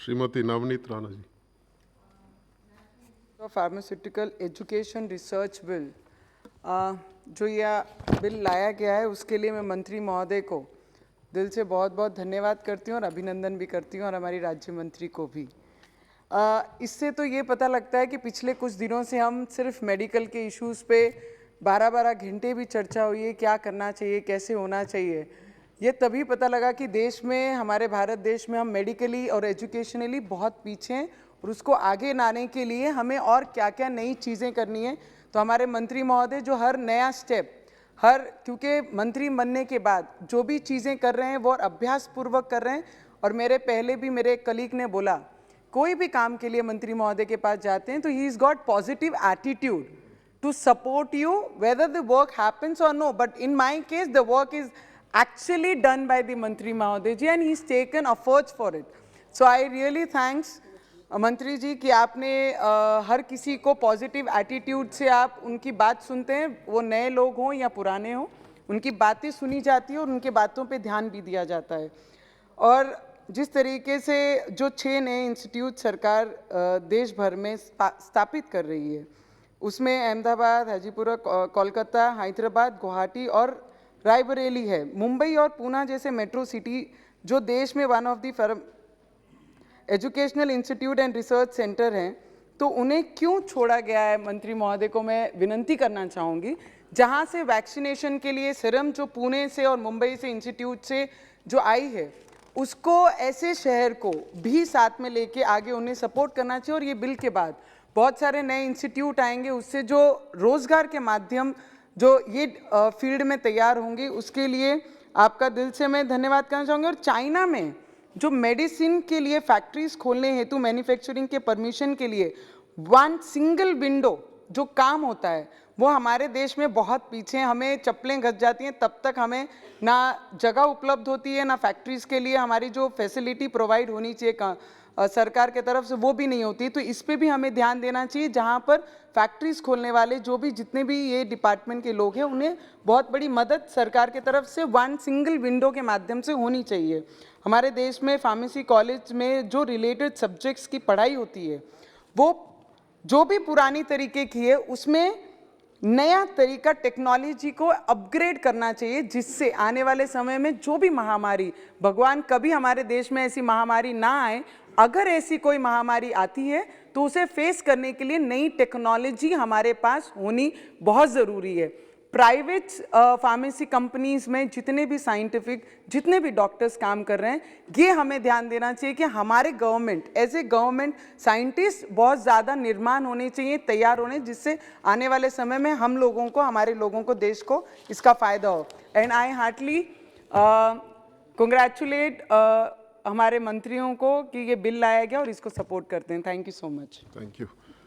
Shrimati Navneet Rana ji. Pharmaceutical education research bill, जो यह bill लाया गया है उसके लिए मैं मंत्री महोदय को दिल से बहुत बहुत धन्यवाद करती हूँ और अभिनंदन भी करती हूँ, और हमारी राज्य मंत्री को भी। इससे तो ये पता लगता है कि पिछले कुछ दिनों से हम सिर्फ मेडिकल के इश्यूज़ पे 12-12 घंटे भी चर्चा हुई है, क्या करना चाहिए, कैसे होना चाहिए। ये तभी पता लगा कि देश में, हमारे भारत देश में हम मेडिकली और एजुकेशनली बहुत पीछे हैं, और उसको आगे लाने के लिए हमें और क्या क्या नई चीज़ें करनी है। तो हमारे मंत्री महोदय जो हर नया स्टेप, क्योंकि मंत्री बनने के बाद जो भी चीज़ें कर रहे हैं वो अभ्यास पूर्वक कर रहे हैं। और मेरे पहले भी मेरे कलीग ने बोला, कोई भी काम के लिए मंत्री महोदय के पास जाते हैं तो he is got positive attitude to support you whether the work happens or no, but in my case the work is actually done by the Mantri Mahoday ji and he's taken efforts for it. So I really thanks मंत्री जी कि आपने हर किसी को positive attitude से आप उनकी बात सुनते हैं, वो नए लोग हों या पुराने हों, उनकी बातें सुनी जाती है और उनके बातों पे ध्यान भी दिया जाता है। और जिस तरीके से जो 6 नए इंस्टीट्यूट सरकार देश भर में स्थापित कर रही है, उसमें अहमदाबाद, हाजीपुरा, कोलकाता, हैदराबाद, गुवाहाटी और रायबरेली है। मुंबई और पूना जैसे मेट्रो सिटी जो देश में one of the educational institute and research centre हैं, तो उन्हें क्यों छोड़ा गया है? मंत्री महोदय को मैं विनंती करना चाहूँगी, जहाँ से वैक्सीनेशन के लिए सीरम जो पुणे से और मुंबई से इंस्टीट्यूट से जो आई है, उसको ऐसे शहर को भी साथ में लेके आगे उन्हें सपोर्ट करना चाहिए। और ये बिल के बाद बहुत सारे नए इंस्टीट्यूट आएंगे, उससे जो रोजगार के माध्यम जो ये फील्ड में तैयार होंगे, उसके लिए आपका दिल से मैं धन्यवाद करना चाहूँगी। और चाइना में जो मेडिसिन के लिए फैक्ट्रीज खोलने हेतु मैन्युफैक्चरिंग के परमिशन के लिए वन सिंगल विंडो जो काम होता है, वो हमारे देश में बहुत पीछे हैं। हमें चप्पलें घस जाती हैं, तब तक हमें ना जगह उपलब्ध होती है, ना फैक्ट्रीज़ के लिए हमारी जो फैसिलिटी प्रोवाइड होनी चाहिए सरकार के तरफ से, वो भी नहीं होती। तो इस पे भी हमें ध्यान देना चाहिए, जहाँ पर फैक्ट्रीज़ खोलने वाले जो भी जितने भी ये डिपार्टमेंट के लोग हैं, उन्हें बहुत बड़ी मदद सरकार की तरफ से वन सिंगल विंडो के माध्यम से होनी चाहिए। हमारे देश में फार्मेसी कॉलेज में जो रिलेटेड सब्जेक्ट्स की पढ़ाई होती है, वो जो भी पुरानी तरीके की है, उसमें नया तरीका टेक्नोलॉजी को अपग्रेड करना चाहिए, जिससे आने वाले समय में जो भी महामारी, भगवान कभी हमारे देश में ऐसी महामारी ना आए, अगर ऐसी कोई महामारी आती है तो उसे फेस करने के लिए नई टेक्नोलॉजी हमारे पास होनी बहुत ज़रूरी है। प्राइवेट फार्मेसी कंपनीज़ में जितने भी साइंटिफिक, जितने भी डॉक्टर्स काम कर रहे हैं, ये हमें ध्यान देना चाहिए कि हमारे government, as a government scientist बहुत ज़्यादा निर्माण होने चाहिए, तैयार होने, जिससे आने वाले समय में हम लोगों को, हमारे लोगों को, देश को इसका फ़ायदा हो। एंड आई हार्टली कंग्रेचुलेट हमारे मंत्रियों को कि ये बिल लाया गया और इसको सपोर्ट करते हैं। Thank you so much. Thank you.